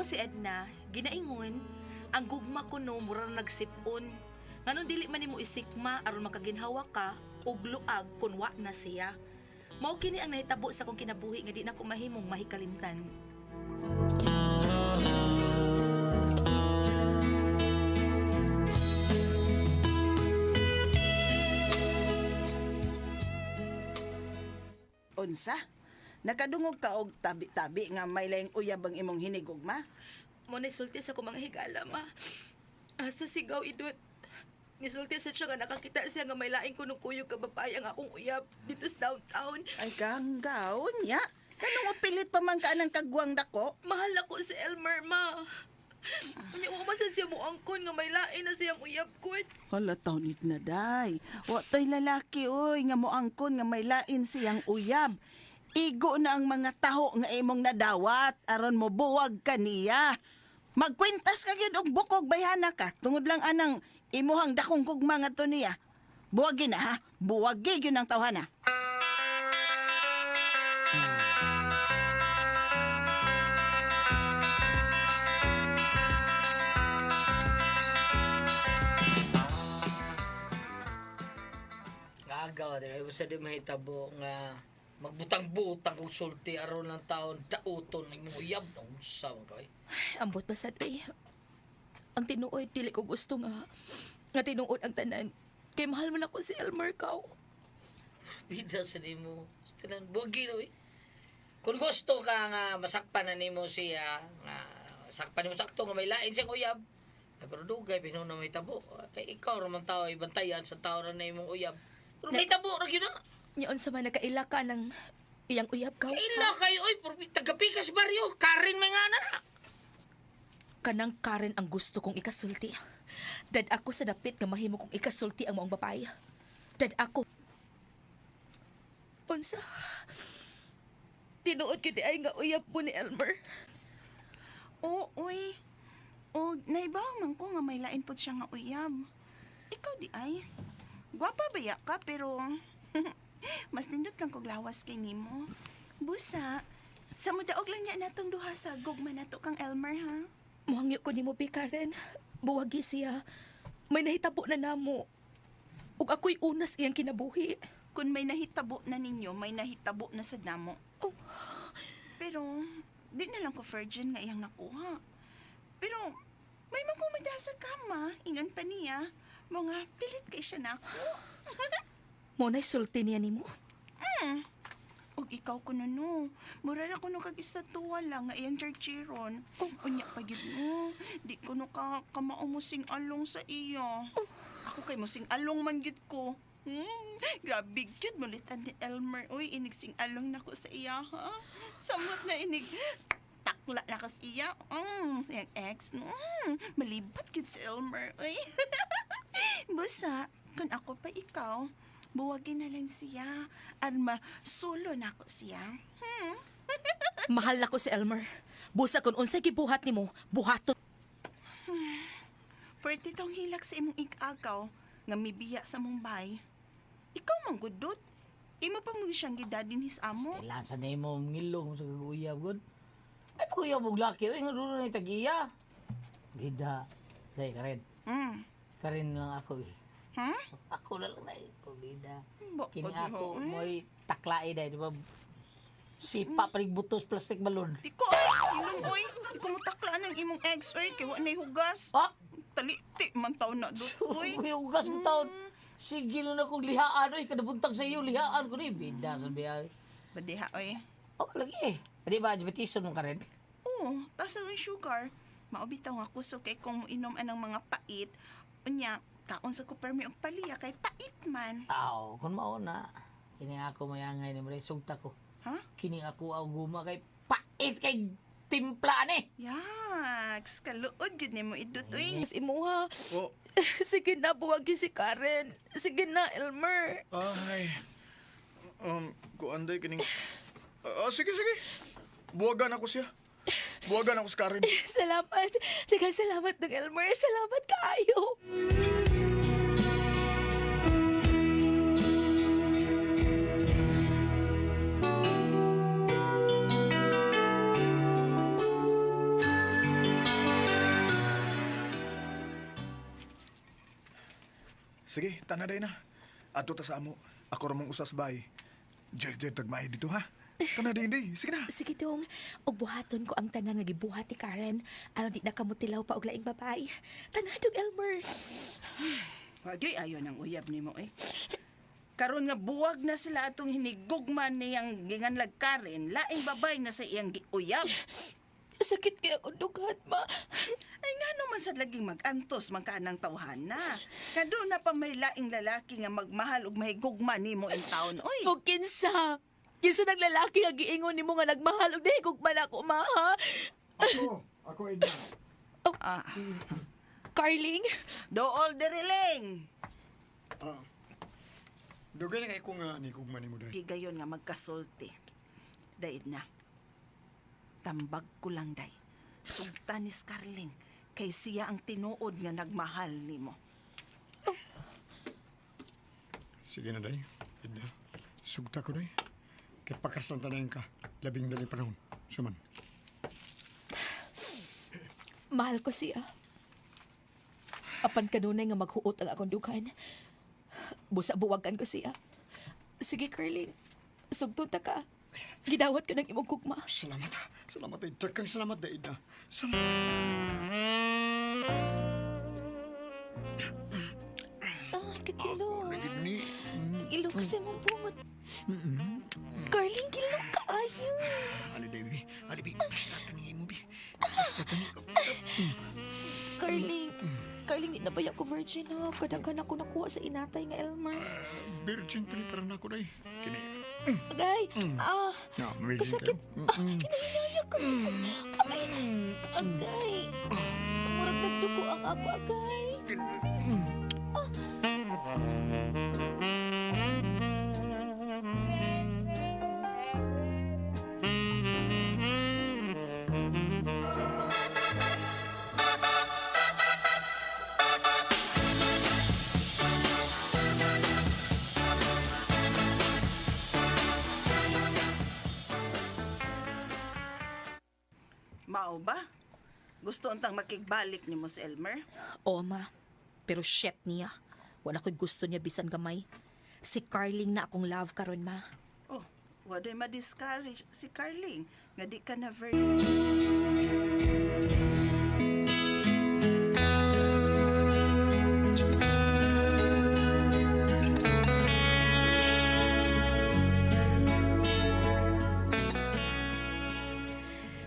si Edna, ginaingon, ang gugma ko no mura nagsipon. Nganon dili man nimo isikma aron makaginhawa ka og luag kun wa na siya. Mao kini ang nahitabo sa kong kinabuhi nga di na ko mahimong mahikalimtan. Unsa? Nakadungog ka og tabi-tabi nga may laing uyab ang imong hinigugma? Mo nisulti sa ko mga higala ma. Asa sigaw idot. Nisulti sa siya nga nakakita siya nga may laing kunong kuyog kababaya nga akong uyab dito sa downtown. Ay kanggaon ya. Kanong upilit pa man ka ng kagwang dako? Mahal ako si Elmer ma. Hindi mo masa siya mo angkon nga may lain na siyang uyab ko. Hala tawnit na day. Wa to'y lalaki oy nga moangkon nga may lain siyang uyab. Igo na ang mga taho nga imong nadawat aron mo buwag kaniya. Magkwintas ka gyud og bukog bayana ka tungod lang anang imuhang dakong gugma nga to niya. Buwagin na ha. Buwagi gyud ang tawhana. Agaw di ba sa di mahitabo nga magbutang-butang kung sulti aron ng taon dauton ng mga uyab na usaw kay. Ambot ba sad bay? Ang tinuod dili ko gusto nga tinuod ang tanan. Kay mahal man ako si Elmer kaw. Bida sa di mo. Stilan bugi no eh. Kung gusto ka nga masakpan na nimo siya nga sakpan mo sakto nga may lain siyang uyab. Ay pero dugay binuno na may tabo. Kay ikaw ra man tao ay bantayan sa tao na imong uyab. Pero may tabo ra gyud na. Nyon sa man nakaila ka ng iyang uyab kaw. Ila kayo oy taga-Pikas baryo. Karin may nga na. Kanang Karen ang gusto kong ikasulti. Dad ako sa dapit nga mahimo kong ikasulti ang maong babae. Dad ako. Unsa? Tinuod ko di ay nga uyab mo ni Elmer. Oo, uy. O, naibaw man ko nga may lain po siya nga uyab. Ikaw di ay. Gwapa baya ka, pero mas nindot lang kog lawas kay nimo. Busa, sa mudaog lang niya natong duha sa gugma nato kang Elmer, ha? Muhangyo ko ni mo, Karen. Buwagi siya. May nahitabo na namo. Ug ako'y unas iyang kinabuhi. Kung may nahitabo na ninyo, may nahitabo na sa damo. Oh. Pero, di na lang ko virgin nga iyang nakuha. Pero, may magkumada sa kama, ingon pa niya, mga pilit kay siya na ako. Mo na'y sulti niya ni mo. Og ikaw ko no. Mura na ko no kag-istatuwa lang nga iyang charchiron. Unya pa yun mo. Di ko no kamao mo sing along sa iyo. Ako kay mo sing along man gyud ko. Grabe gyud mo litan ni Elmer. Uy, inig sing along na ko sa iya, ha? Samot na inig takla na ko sa iya. Siyang ex, no? Malibat gyud si Elmer. Uy. Busa, kung ako pa ikaw, buwagin na lang siya. Arma, solo na ako siya. Mahal na ko si Elmer. Busa kung unsay gibuhat nimo, buhatot. Pwede tong hilak sa imong ig-agaw nga mibiya sa Mumbai. Ikaw mang gudot. Imo pa mo siyang gidadin his amo. Stella, sa nimo ngilong sa kaguyab gud. Ay paguyab og laki, oy nga dulo na tagiya. Gida. Day Karen. Karen lang ako eh. Ako na lang dahil, pulida. Kini ako, mo'y taklai dahil, di ba? Sipa, palig butos, plastic balon. Iko, ilong, oy. Iko mo takla ng imong ex, oy. Kaya wa na'y hugas. Ah! Taliti, man taon na doon, oy. Yung hugas mo taon. Sige na kong lihaan, oy. Kadabuntag sa iyo, lihaan ko na bida sa biyari. Badiha, oy. Oh, lagi eh. Di ba, advertisan mo ka rin? Oo, tas na rin sugar. Maubitaw nga kuso kay kung inom anang mga pait. Unya, kaon sa kupermi og paliya kay pait man. Tao, kung mauna. Kini ako mayangay ni Maray, sugta ko. Ha? Kini ako ang guma kay pait kay timpla ni. Yaks, kaluod yun mo idot, oy. Mas imuha. Oh, Sige na, buwagi si Karen. Sige na, Elmer. ay. Kuanday kining... sige. Buwagan ako siya. Buwagan ako si Karen. Salamat. Daghang salamat ng Elmer. Salamat kaayo. Sige, tanaday na. Ato ta sa amo. Ako ramang usas bay. Jer tagmay dito ha. Tanaday day. Sige na. Sige dong, og buhaton ko ang tanan nga gibuhat ni Karen. Aron di na kamutilaw pa og laing babae. Tanadong Elmer. Wagay ayo ng uyab nimo eh. Karon nga buwag na sila atong hinigugman niyang ginganlag Karen, laing babay na sa iyang uyab. Sakit kaya akong dugat, ma. Ay nga naman sa laging mag-antos man ka ng tawhana. Kado na pa may laing lalaki nga magmahal ug mahigugma nimo in taon, oy. O kinsa? Kinsa ng lalaki nga giingon nimo nga nagmahal og dahigog man ako, ma, ha? Ako Edna. Ah, Carling? dool diriling. Dugay na kay ko nga ni kugman nimo day. Gigayon nga magkasulti. Daid na. Tambag ko lang, day. Sugta ni Scarling, kay siya ang tinuod nga nagmahal nimo. Sige na day. Edna. Sugta ko day. Kay pakasan tanayan ka. Labing daling panahon. Suman. Mahal ko siya. Apan kanunay nga maghuot ang akong dughan. Busa-buwagan ko siya. Sige, Carling. Sugton ta ka. Gidawat ko ng imong kugma. Salamat ha. Salamat day. Takang salamat day Edna. Salamat. Kagilo. Nagid ni. Kagilo kasi mong bungot. Carling, kilo ka ayo. Ali day bi. Ali bi. Basta tani mo bi. Basta tani. Carling, di na ba ako virgin, ha? Kadaghan ako nakuha sa inatay nga Elmer. Virgin pa ni parang ako day. Kini. Agay, Na, virgin kasakit. ka. Kinahinaya ko. Agay. Murag nagdugo ang ako, agay. Mao ba? Gusto untang makigbalik nimo si Elmer? Oo, ma. Pero shit niya. Wala ko'y gusto niya bisan gamay. Si Carling na akong love karon, ma. Oh, waday ma-discourage si Carling nga di ka na virgin.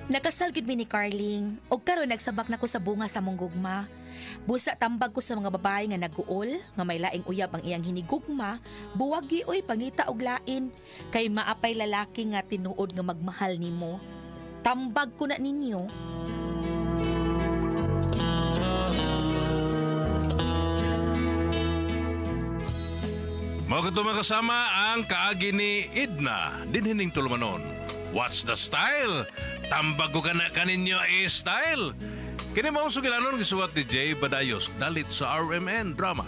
Nakasal gid mi ni Carling. Og karon nagsabak na ko sa bunga sa mong gugma. Busa tambag ko sa mga babae nga naguol, nga may laing uyab ang iyang hinigugma, buwagi oy pangita og lain, kay maapay lalaki nga tinuod nga magmahal nimo. Tambag ko na ninyo. Mga katuma kasama ang kaagi ni Edna, dinhining tulumanon. What's the style? Tambag ko ka na kaninyo style. Kini maong sugilanon gisuwat ni Jay Badayos dalit sa RMN Drama.